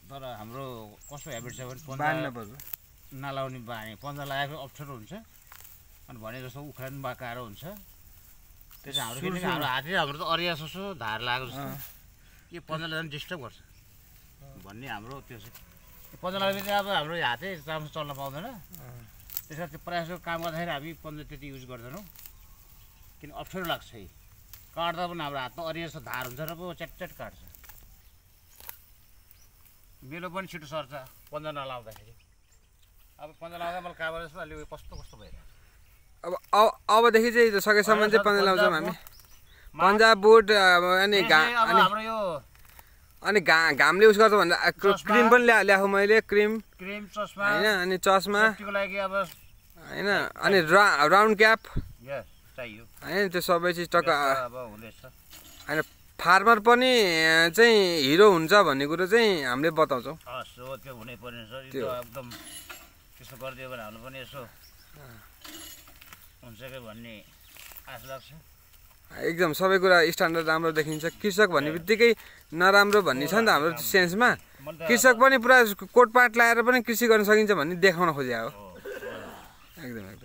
तर हाम्रो कस्तो हेबिट छ भने पन्जा नलाउने बानी पन्जा लगाएको अप्ठ्यारो हुन्छ अनि भने जस्तो उखान बाकारो हुन्छ त्यसै हाम्रो किनकि हाम्रो हातले हाम्रो त अरिया जस्तो धार लागेको जस्तो यो पन्जाले झन् डिस्टर्ब गर्छ भन्ने हाम्रो त्यो छ पन्जा लगाएपछि अब हाम्रो हातै राम्रोसँग चल्न पाउँदैन त्यसरी त्यो प्रायः जस्तो काम गर्दाखेरि हामी पन्जा त्यति युज गर्दैनौँ किन अप्ठ्यारो लाग्छ है काट्दा पनि हाम्रो हातमा अरिया जस्तो धार हुन्छ र पो च्याट काट्छ बेलो पनि छिटो सर्छ पन्जा नलाउँदाखेरि अब पन्जा लाउँदा मलाई काबर जस्तो अलि कस्तो भइरहेको अब अबदेखि चाहिँ सकेसम्म चाहिँ पन्जा लाउँछौँ हामी पन्जा बुट अनि हाम्रो यो अनि घामले उस गर्छ भन्दा क्रिम पनि ल्याएको मैले क्रिम चस्मा होइन अनि चस्मा लागि अब होइन अनि राउन्ड क्याप चाहियो होइन त्यो सबै चिज टक्क अब हुँदैछ होइन फार्मर पनि चाहिँ हिरो हुन्छ भन्ने कुरो चाहिँ हामीले बताउँछौँ त्यो हुनै पर्ने छ त्यो एकदम त्यस्तो गरिदियो भने हाम्रो पनि यसो हुन्छ कि भन्ने आश लाग्छ एकदम सबै कुरा स्ट्यान्डर्ड राम्रो देखिन्छ कृषक भन्ने बित्तिकै नराम्रो भन्ने छ नि त हाम्रो सेन्समा कृषक पनि पुरा कोटपाट लाएर पनि कृषि गर्न सकिन्छ भन्ने देखाउन खोजेको हो एकदम